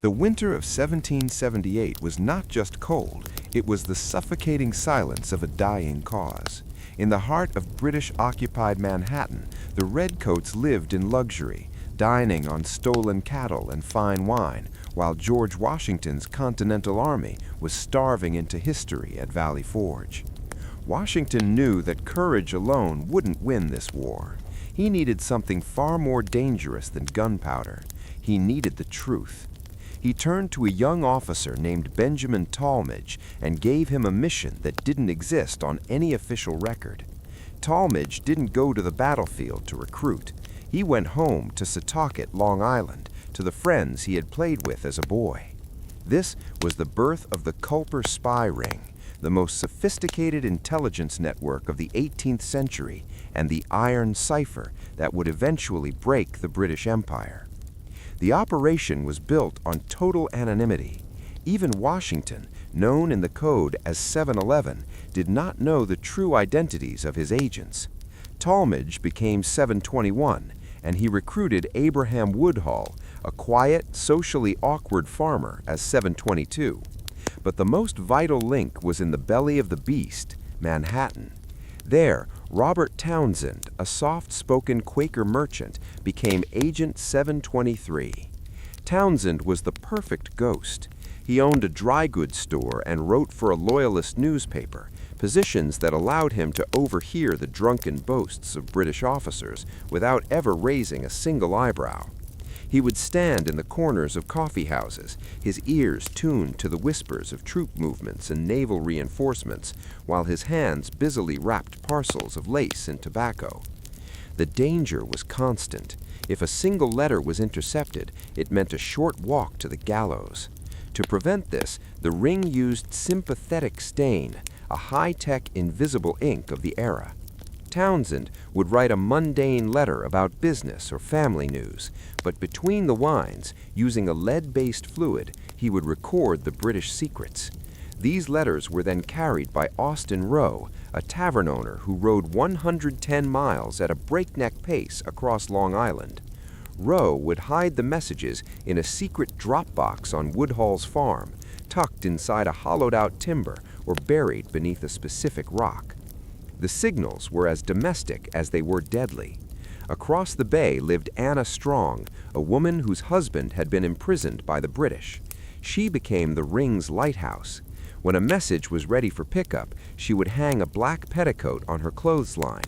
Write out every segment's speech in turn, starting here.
The winter of 1778 was not just cold, it was the suffocating silence of a dying cause. In the heart of British-occupied Manhattan, the Redcoats lived in luxury, dining on stolen cattle and fine wine, while George Washington's Continental Army was starving into history at Valley Forge. Washington knew that courage alone wouldn't win this war. He needed something far more dangerous than gunpowder. He needed the truth. He turned to a young officer named Benjamin Tallmadge and gave him a mission that didn't exist on any official record. Tallmadge didn't go to the battlefield to recruit. He went home to Setauket, Long Island, to the friends he had played with as a boy. This was the birth of the Culper spy ring, the most sophisticated intelligence network of the 18th century, and the iron cipher that would eventually break the British Empire. The operation was built on total anonymity. Even Washington, known in the code as 711, did not know the true identities of his agents. Tallmadge became 721, and he recruited Abraham Woodhull, a quiet, socially awkward farmer, as 722. But the most vital link was in the belly of the beast, Manhattan. There, Robert Townsend, a soft-spoken Quaker merchant, became Agent 723. Townsend was the perfect ghost. He owned a dry goods store and wrote for a loyalist newspaper, positions that allowed him to overhear the drunken boasts of British officers without ever raising a single eyebrow. He would stand in the corners of coffee houses, his ears tuned to the whispers of troop movements and naval reinforcements, while his hands busily wrapped parcels of lace and tobacco. The danger was constant. If a single letter was intercepted, it meant a short walk to the gallows. To prevent this, the ring used sympathetic stain, a high-tech invisible ink of the era. Townsend would write a mundane letter about business or family news, but between the lines, using a lead-based fluid, he would record the British secrets. These letters were then carried by Austin Rowe, a tavern owner who rode 110 miles at a breakneck pace across Long Island. Rowe would hide the messages in a secret drop box on Woodhull's farm, tucked inside a hollowed-out timber or buried beneath a specific rock. The signals were as domestic as they were deadly. Across the bay lived Anna Strong, a woman whose husband had been imprisoned by the British. She became the ring's lighthouse. When a message was ready for pickup, she would hang a black petticoat on her clothesline.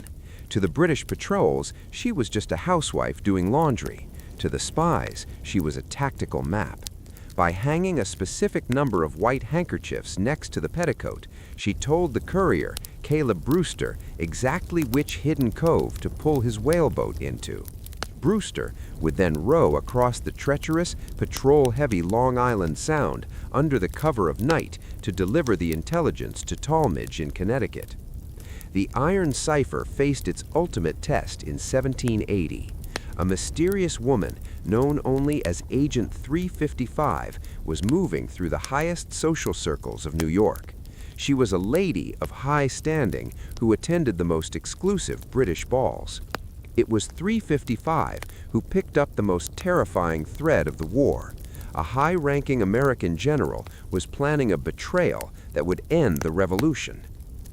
To the British patrols, she was just a housewife doing laundry. To the spies, she was a tactical map. By hanging a specific number of white handkerchiefs next to the petticoat, she told the courier, Caleb Brewster, exactly which hidden cove to pull his whaleboat into. Brewster would then row across the treacherous, patrol-heavy Long Island Sound under the cover of night to deliver the intelligence to Tallmadge in Connecticut. The iron cipher faced its ultimate test in 1780. A mysterious woman, known only as Agent 355, was moving through the highest social circles of New York. She was a lady of high standing who attended the most exclusive British balls. It was 355 who picked up the most terrifying thread of the war. A high-ranking American general was planning a betrayal that would end the revolution.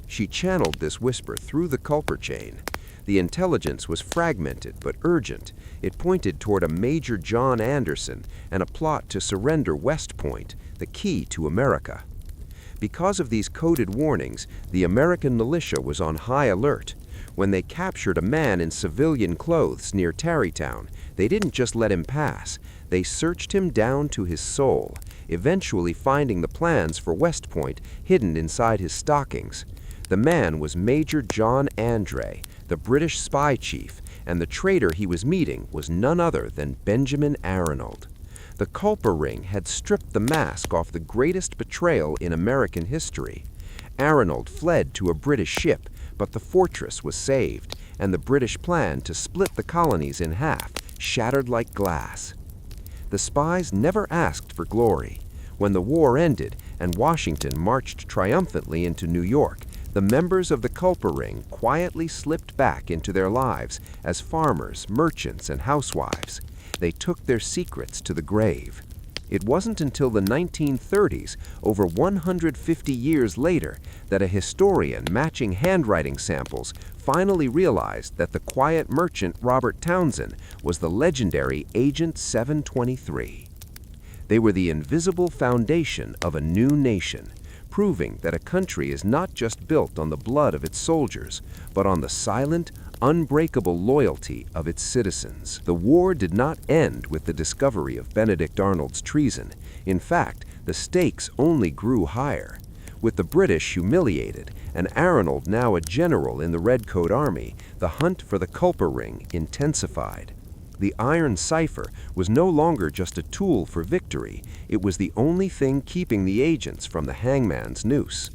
She channeled this whisper through the Culper chain. The intelligence was fragmented but urgent. It pointed toward a Major John Anderson and a plot to surrender West Point, the key to America. Because of these coded warnings, the American militia was on high alert. When they captured a man in civilian clothes near Tarrytown, they didn't just let him pass. They searched him down to his soul, eventually finding the plans for West Point hidden inside his stockings. The man was Major John Andre, the British spy chief, and the traitor he was meeting was none other than Benjamin Arnold. The Culper ring had stripped the mask off the greatest betrayal in American history. Arnold fled to a British ship, but the fortress was saved, and the British plan to split the colonies in half shattered like glass. The spies never asked for glory. When the war ended and Washington marched triumphantly into New York, the members of the Culper ring quietly slipped back into their lives as farmers, merchants, and housewives. They took their secrets to the grave. It wasn't until the 1930s, over 150 years later, that a historian matching handwriting samples finally realized that the quiet merchant Robert Townsend was the legendary Agent 723. They were the invisible foundation of a new nation, proving that a country is not just built on the blood of its soldiers, but on the silent, unbreakable loyalty of its citizens. The war did not end with the discovery of Benedict Arnold's treason. In fact, the stakes only grew higher. With the British humiliated and Arnold now a general in the Redcoat Army, the hunt for the Culper Ring intensified. The iron cipher was no longer just a tool for victory, it was the only thing keeping the agents from the hangman's noose.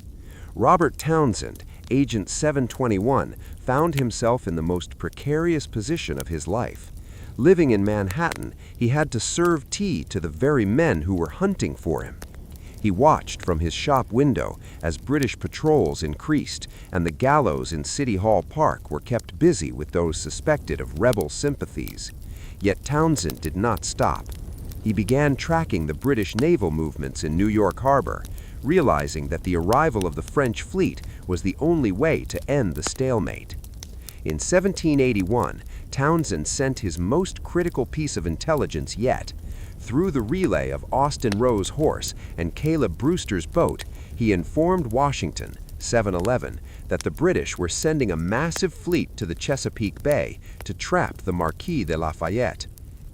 Robert Townsend, Agent 721, found himself in the most precarious position of his life. Living in Manhattan, he had to serve tea to the very men who were hunting for him. He watched from his shop window as British patrols increased and the gallows in City Hall Park were kept busy with those suspected of rebel sympathies. Yet Townsend did not stop. He began tracking the British naval movements in New York Harbor, realizing that the arrival of the French fleet was the only way to end the stalemate. In 1781, Townsend sent his most critical piece of intelligence yet. Through the relay of Austin Rowe's horse and Caleb Brewster's boat, he informed Washington, 711, that the British were sending a massive fleet to the Chesapeake Bay to trap the Marquis de Lafayette.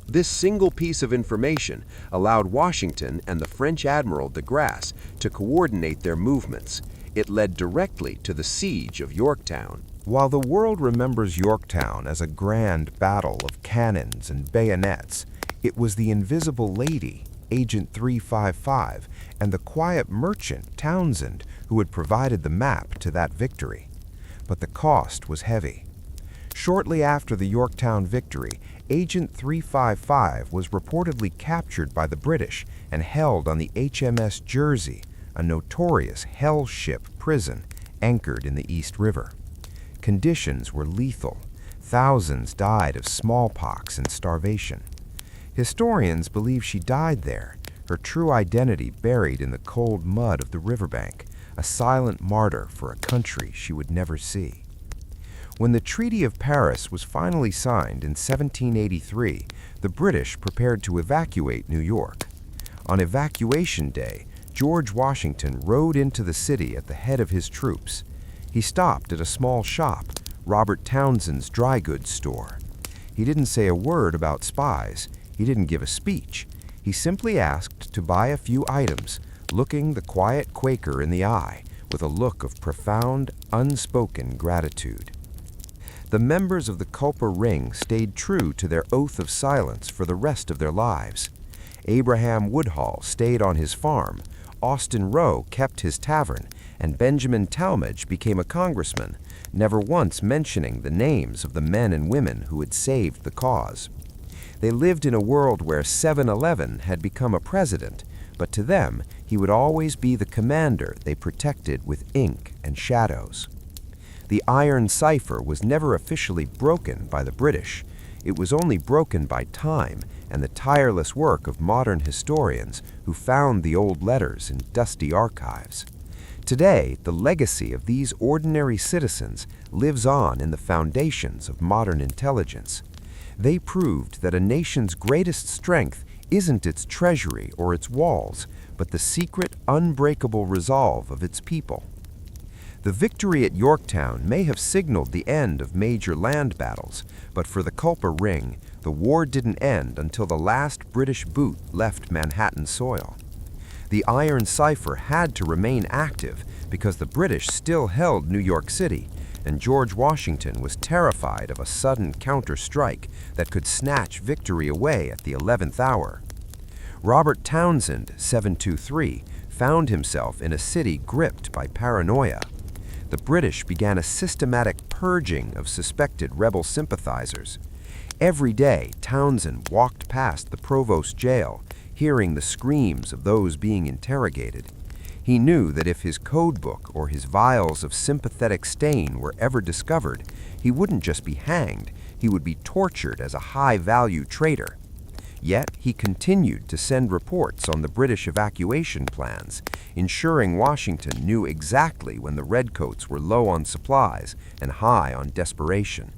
This single piece of information allowed Washington and the French Admiral de Grasse to coordinate their movements. It led directly to the siege of Yorktown. While the world remembers Yorktown as a grand battle of cannons and bayonets, it was the invisible lady, Agent 355, and the quiet merchant, Townsend, who had provided the map to that victory. But the cost was heavy. Shortly after the Yorktown victory, Agent 355 was reportedly captured by the British and held on the HMS Jersey, a notorious hell ship prison anchored in the East River. Conditions were lethal. Thousands died of smallpox and starvation. Historians believe she died there, her true identity buried in the cold mud of the riverbank, a silent martyr for a country she would never see. When the Treaty of Paris was finally signed in 1783, the British prepared to evacuate New York. On Evacuation Day, George Washington rode into the city at the head of his troops. He stopped at a small shop, Robert Townsend's dry goods store. He didn't say a word about spies. He didn't give a speech. He simply asked to buy a few items, looking the quiet Quaker in the eye with a look of profound, unspoken gratitude. The members of the Culper Ring stayed true to their oath of silence for the rest of their lives. Abraham Woodhull stayed on his farm, Austin Rowe kept his tavern, and Benjamin Talmadge became a congressman, never once mentioning the names of the men and women who had saved the cause. They lived in a world where 711 had become a president, but to them, he would always be the commander they protected with ink and shadows. The iron cipher was never officially broken by the British. It was only broken by time and the tireless work of modern historians who found the old letters in dusty archives. Today, the legacy of these ordinary citizens lives on in the foundations of modern intelligence. They proved that a nation's greatest strength isn't its treasury or its walls, but the secret, unbreakable resolve of its people. The victory at Yorktown may have signaled the end of major land battles, but for the Culper Ring, the war didn't end until the last British boot left Manhattan soil. The iron cipher had to remain active because the British still held New York City, and George Washington was terrified of a sudden counter-strike that could snatch victory away at the 11th hour. Robert Townsend, 723, found himself in a city gripped by paranoia. The British began a systematic purging of suspected rebel sympathizers. Every day, Townsend walked past the provost jail, hearing the screams of those being interrogated. He knew that if his code book or his vials of sympathetic stain were ever discovered, he wouldn't just be hanged, he would be tortured as a high-value traitor. Yet he continued to send reports on the British evacuation plans, ensuring Washington knew exactly when the Redcoats were low on supplies and high on desperation.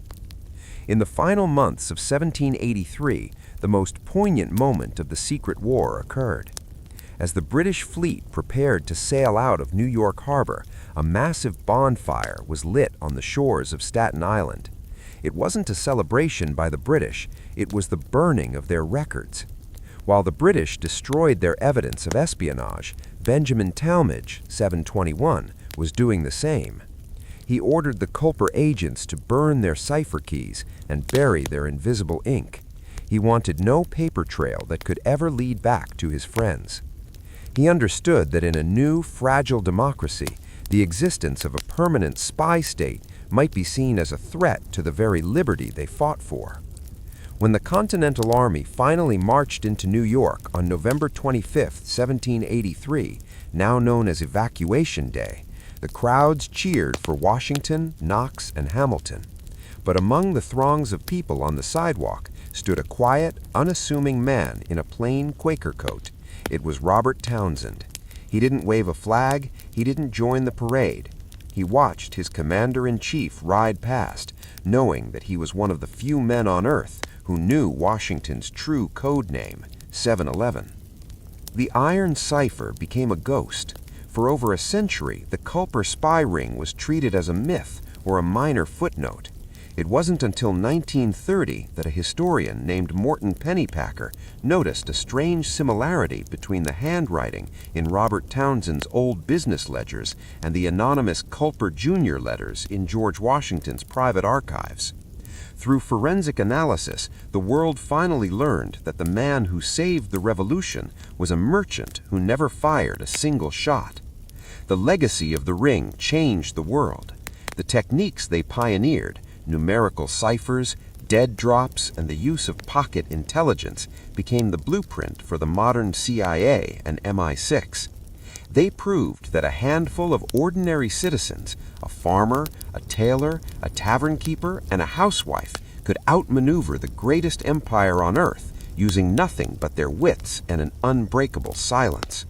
In the final months of 1783, the most poignant moment of the secret war occurred. As the British fleet prepared to sail out of New York Harbor, a massive bonfire was lit on the shores of Staten Island. It wasn't a celebration by the British, it was the burning of their records. While the British destroyed their evidence of espionage, Benjamin Talmadge, 721, was doing the same. He ordered the Culper agents to burn their cipher keys and bury their invisible ink. He wanted no paper trail that could ever lead back to his friends. He understood that in a new, fragile democracy, the existence of a permanent spy state might be seen as a threat to the very liberty they fought for. When the Continental Army finally marched into New York on November 25, 1783, now known as Evacuation Day, the crowds cheered for Washington, Knox, and Hamilton. But among the throngs of people on the sidewalk stood a quiet, unassuming man in a plain Quaker coat. It was Robert Townsend. He didn't wave a flag, he didn't join the parade. He watched his commander-in-chief ride past, knowing that he was one of the few men on Earth who knew Washington's true code name, 711. The iron cipher became a ghost. For over a century, the Culper spy ring was treated as a myth or a minor footnote. It wasn't until 1930 that a historian named Morton Pennypacker noticed a strange similarity between the handwriting in Robert Townsend's old business ledgers and the anonymous Culper Jr. letters in George Washington's private archives. Through forensic analysis, the world finally learned that the man who saved the revolution was a merchant who never fired a single shot. The legacy of the ring changed the world. The techniques they pioneered, numerical ciphers, dead drops, and the use of pocket intelligence, became the blueprint for the modern CIA and MI6. They proved that a handful of ordinary citizens, a farmer, a tailor, a tavern keeper, and a housewife, could outmaneuver the greatest empire on earth using nothing but their wits and an unbreakable silence.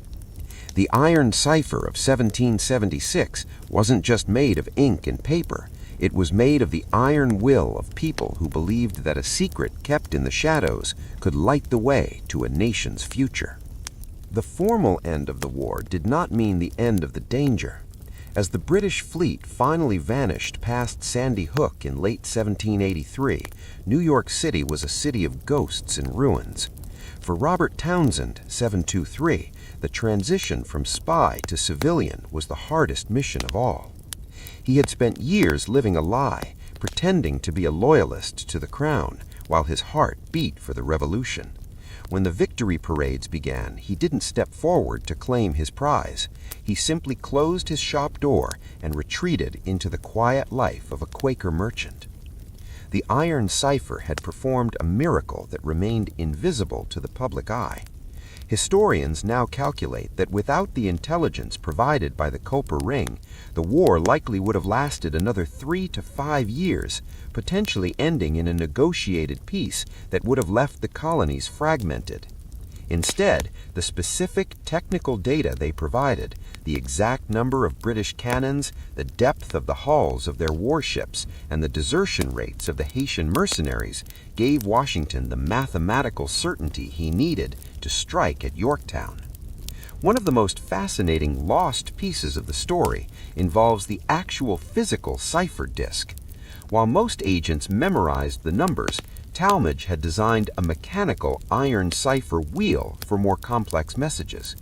The iron cipher of 1776 wasn't just made of ink and paper. It was made of the iron will of people who believed that a secret kept in the shadows could light the way to a nation's future. The formal end of the war did not mean the end of the danger. As the British fleet finally vanished past Sandy Hook in late 1783, New York City was a city of ghosts and ruins. For Robert Townsend, 723, the transition from spy to civilian was the hardest mission of all. He had spent years living a lie, pretending to be a loyalist to the crown, while his heart beat for the revolution. When the victory parades began, he didn't step forward to claim his prize. He simply closed his shop door and retreated into the quiet life of a Quaker merchant. The iron cipher had performed a miracle that remained invisible to the public eye. Historians now calculate that without the intelligence provided by the Culper ring, the war likely would have lasted another 3 to 5 years, potentially ending in a negotiated peace that would have left the colonies fragmented. Instead, the specific technical data they provided, the exact number of British cannons, the depth of the hulls of their warships, and the desertion rates of the Haitian mercenaries, gave Washington the mathematical certainty he needed to strike at Yorktown. One of the most fascinating lost pieces of the story involves the actual physical cipher disk. While most agents memorized the numbers, Talmadge had designed a mechanical iron cipher wheel for more complex messages.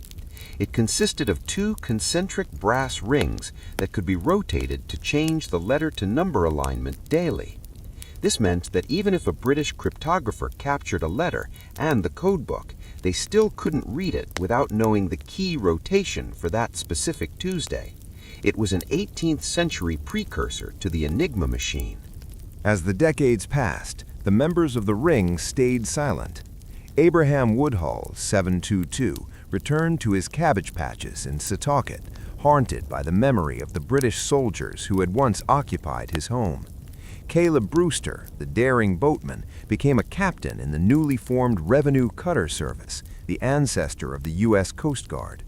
It consisted of 2 concentric brass rings that could be rotated to change the letter-to-number alignment daily. This meant that even if a British cryptographer captured a letter and the codebook, they still couldn't read it without knowing the key rotation for that specific Tuesday. It was an 18th century precursor to the Enigma machine. As the decades passed, the members of the ring stayed silent. Abraham Woodhull, 722, returned to his cabbage patches in Setauket, haunted by the memory of the British soldiers who had once occupied his home. Caleb Brewster, the daring boatman, became a captain in the newly formed Revenue Cutter Service, the ancestor of the U.S. Coast Guard.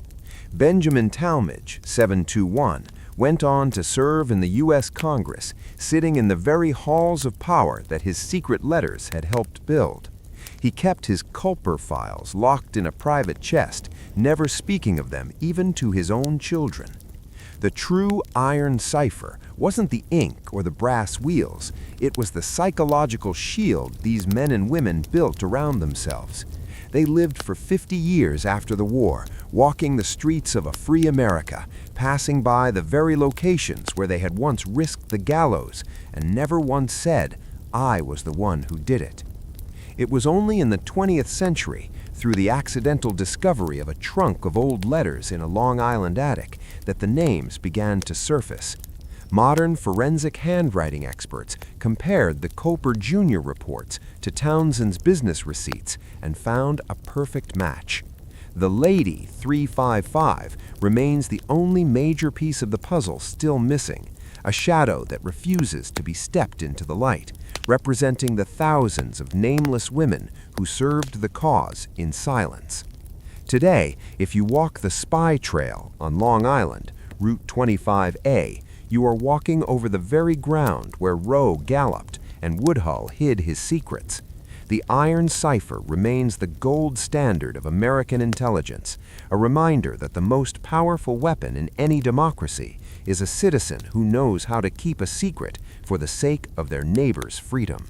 Benjamin Talmadge, 721, went on to serve in the U.S. Congress, sitting in the very halls of power that his secret letters had helped build. He kept his Culper files locked in a private chest, never speaking of them even to his own children. The true iron cipher wasn't the ink or the brass wheels, it was the psychological shield these men and women built around themselves. They lived for 50 years after the war, walking the streets of a free America, passing by the very locations where they had once risked the gallows, and never once said, "I was the one who did it." It was only in the 20th century, through the accidental discovery of a trunk of old letters in a Long Island attic, that the names began to surface. Modern forensic handwriting experts compared the Culper Jr. reports to Townsend's business receipts and found a perfect match. The Lady 355 remains the only major piece of the puzzle still missing, a shadow that refuses to be stepped into the light, representing the thousands of nameless women who served the cause in silence. Today, if you walk the Spy Trail on Long Island, Route 25A, you are walking over the very ground where Roe galloped and Woodhull hid his secrets. The iron cipher remains the gold standard of American intelligence, a reminder that the most powerful weapon in any democracy is a citizen who knows how to keep a secret for the sake of their neighbor's freedom.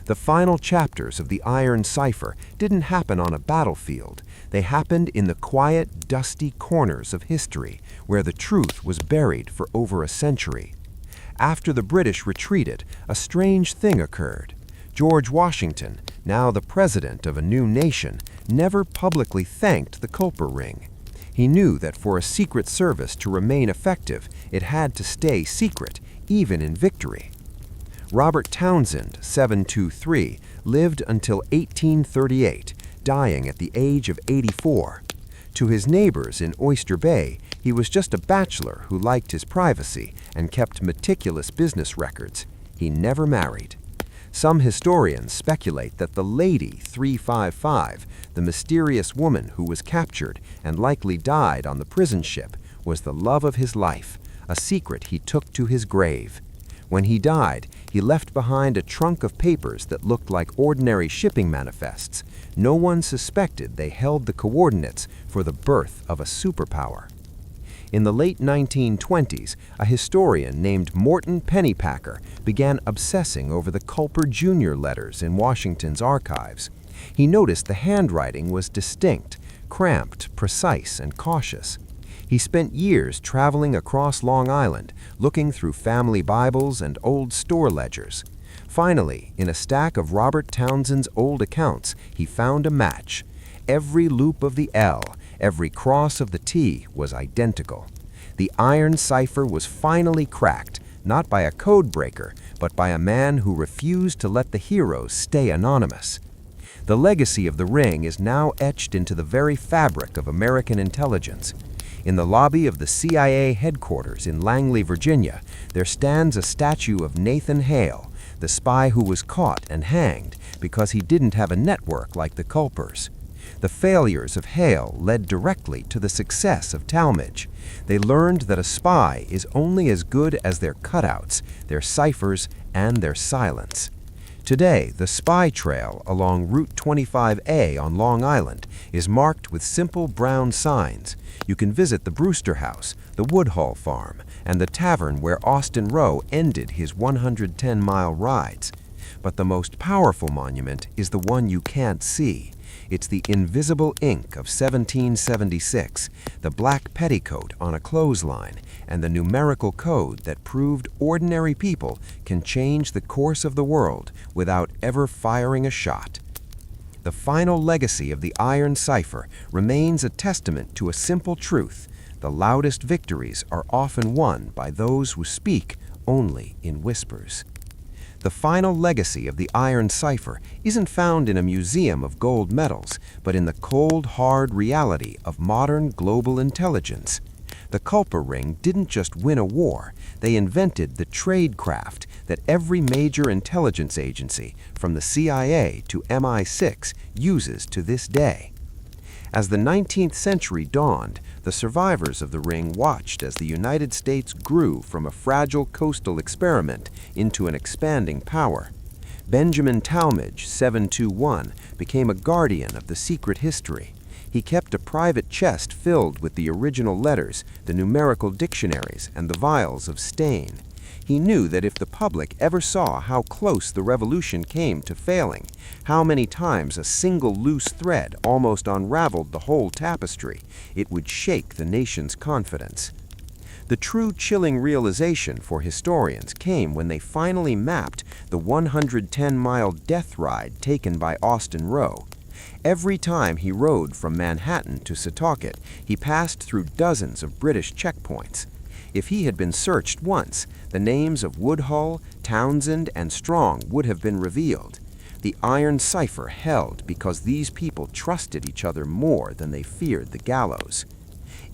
The final chapters of the iron cipher didn't happen on a battlefield. They happened in the quiet, dusty corners of history, where the truth was buried for over a century. After the British retreated, a strange thing occurred. George Washington, now the president of a new nation, never publicly thanked the Culper Ring. He knew that for a secret service to remain effective, it had to stay secret, even in victory. Robert Townsend, 723, lived until 1838, dying at the age of 84. To his neighbors in Oyster Bay, he was just a bachelor who liked his privacy and kept meticulous business records. He never married. Some historians speculate that the Lady 355, the mysterious woman who was captured and likely died on the prison ship, was the love of his life, a secret he took to his grave. When he died, he left behind a trunk of papers that looked like ordinary shipping manifests. No one suspected they held the coordinates for the birth of a superpower. In the late 1920s, a historian named Morton Pennypacker began obsessing over the Culper Jr. letters in Washington's archives. He noticed the handwriting was distinct, cramped, precise, and cautious. He spent years traveling across Long Island, looking through family Bibles and old store ledgers. Finally, in a stack of Robert Townsend's old accounts, he found a match. Every loop of the L, every cross of the T was identical. The iron cipher was finally cracked, not by a code breaker, but by a man who refused to let the heroes stay anonymous. The legacy of the ring is now etched into the very fabric of American intelligence. In the lobby of the CIA headquarters in Langley, Virginia, there stands a statue of Nathan Hale, the spy who was caught and hanged because he didn't have a network like the Culpers. The failures of Hale led directly to the success of Talmadge. They learned that a spy is only as good as their cutouts, their ciphers, and their silence. Today, the spy trail along Route 25A on Long Island is marked with simple brown signs. You can visit the Brewster House, the Woodhull Farm, and the tavern where Austin Roe ended his 110-mile rides. But the most powerful monument is the one you can't see. It's the invisible ink of 1776, the black petticoat on a clothesline, and the numerical code that proved ordinary people can change the course of the world without ever firing a shot. The final legacy of the iron cipher remains a testament to a simple truth. The loudest victories are often won by those who speak only in whispers. The final legacy of the iron cipher isn't found in a museum of gold medals, but in the cold, hard reality of modern global intelligence. The Culper Ring didn't just win a war, they invented the tradecraft that every major intelligence agency, from the CIA to MI6, uses to this day. As the 19th century dawned, the survivors of the ring watched as the United States grew from a fragile coastal experiment into an expanding power. Benjamin Talmadge, 721, became a guardian of the secret history. He kept a private chest filled with the original letters, the numerical dictionaries, and the vials of stain. He knew that if the public ever saw how close the revolution came to failing, how many times a single loose thread almost unraveled the whole tapestry, it would shake the nation's confidence. The true chilling realization for historians came when they finally mapped the 110-mile death ride taken by Austin Roe. Every time he rode from Manhattan to Setauket, he passed through dozens of British checkpoints. If he had been searched once, the names of Woodhull, Townsend, and Strong would have been revealed. The iron cipher held because these people trusted each other more than they feared the gallows.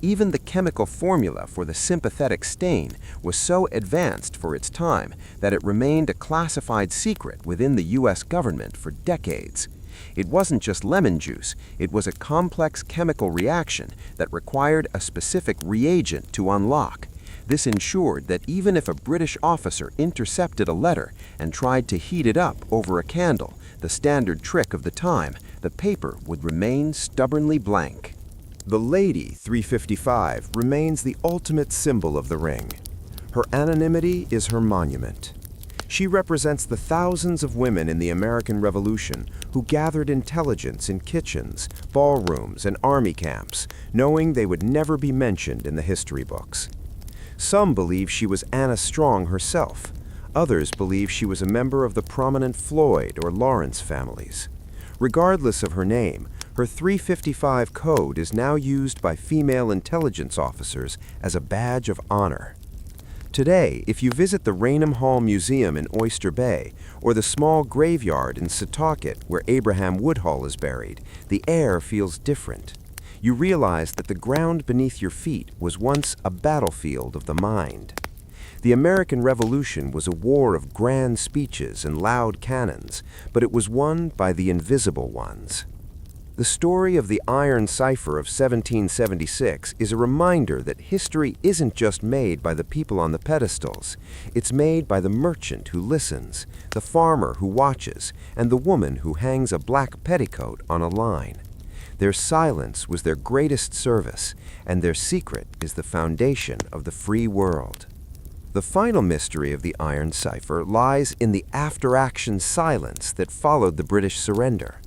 Even the chemical formula for the sympathetic stain was so advanced for its time that it remained a classified secret within the U.S. government for decades. It wasn't just lemon juice, it was a complex chemical reaction that required a specific reagent to unlock. This ensured that even if a British officer intercepted a letter and tried to heat it up over a candle, the standard trick of the time, the paper would remain stubbornly blank. The Lady 355 remains the ultimate symbol of the ring. Her anonymity is her monument. She represents the thousands of women in the American Revolution who gathered intelligence in kitchens, ballrooms, and army camps, knowing they would never be mentioned in the history books. Some believe she was Anna Strong herself. Others believe she was a member of the prominent Floyd or Lawrence families. Regardless of her name, her 355 code is now used by female intelligence officers as a badge of honor. Today, if you visit the Raynham Hall Museum in Oyster Bay or the small graveyard in Setauket where Abraham Woodhull is buried, the air feels different. You realize that the ground beneath your feet was once a battlefield of the mind. The American Revolution was a war of grand speeches and loud cannons, but it was won by the invisible ones. The story of the Iron Cipher of 1776 is a reminder that history isn't just made by the people on the pedestals. It's made by the merchant who listens, the farmer who watches, and the woman who hangs a black petticoat on a line. Their silence was their greatest service, and their secret is the foundation of the free world. The final mystery of the Iron Cipher lies in the after-action silence that followed the British surrender.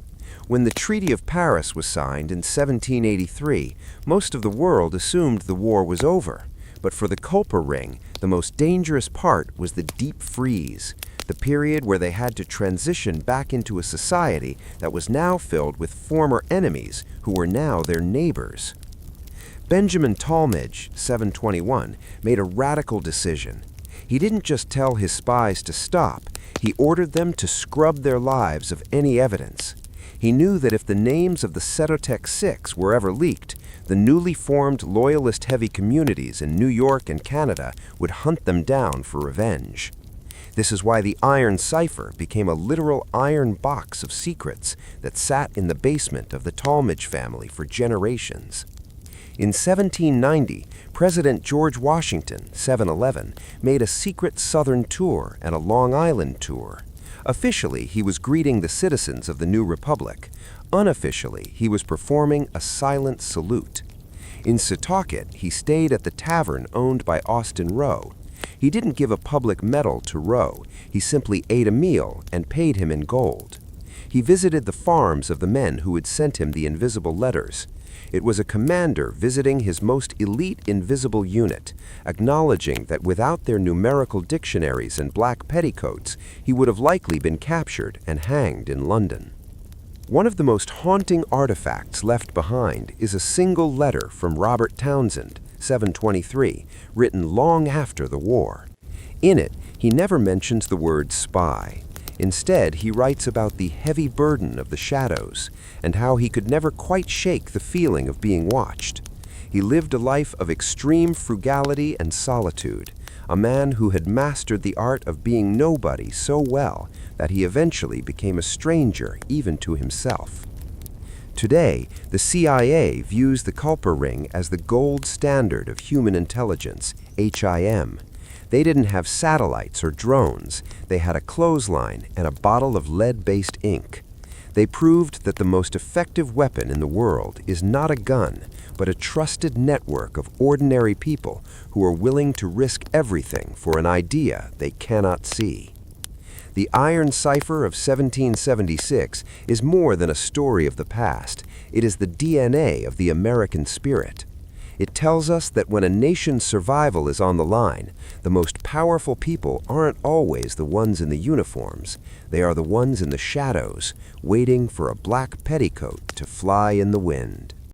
When the Treaty of Paris was signed in 1783, most of the world assumed the war was over. But for the Culper Ring, the most dangerous part was the deep freeze, the period where they had to transition back into a society that was now filled with former enemies who were now their neighbors. Benjamin Talmadge, 721, made a radical decision. He didn't just tell his spies to stop, he ordered them to scrub their lives of any evidence. He knew that if the names of the Setauket Six were ever leaked, the newly formed Loyalist-heavy communities in New York and Canada would hunt them down for revenge. This is why the Iron Cipher became a literal iron box of secrets that sat in the basement of the Talmadge family for generations. In 1790, President George Washington, 711, made a secret Southern tour and a Long Island tour. Officially, he was greeting the citizens of the new republic. Unofficially, he was performing a silent salute. In Setauket, he stayed at the tavern owned by Austin Roe. He didn't give a public medal to Roe. He simply ate a meal and paid him in gold. He visited the farms of the men who had sent him the invisible letters. It was a commander visiting his most elite invisible unit, acknowledging that without their numerical dictionaries and black petticoats, he would have likely been captured and hanged in London. One of the most haunting artifacts left behind is a single letter from Robert Townsend, 723, written long after the war. In it, he never mentions the word spy. Instead, he writes about the heavy burden of the shadows and how he could never quite shake the feeling of being watched. He lived a life of extreme frugality and solitude, a man who had mastered the art of being nobody so well that he eventually became a stranger even to himself. Today, the CIA views the Kuiper ring as the gold standard of human intelligence, HIM. They didn't have satellites or drones. They had a clothesline and a bottle of lead-based ink. They proved that the most effective weapon in the world is not a gun, but a trusted network of ordinary people who are willing to risk everything for an idea they cannot see. The Iron Cipher of 1776 is more than a story of the past. It is the DNA of the American spirit. It tells us that when a nation's survival is on the line, the most powerful people aren't always the ones in the uniforms. They are the ones in the shadows, waiting for a black petticoat to fly in the wind.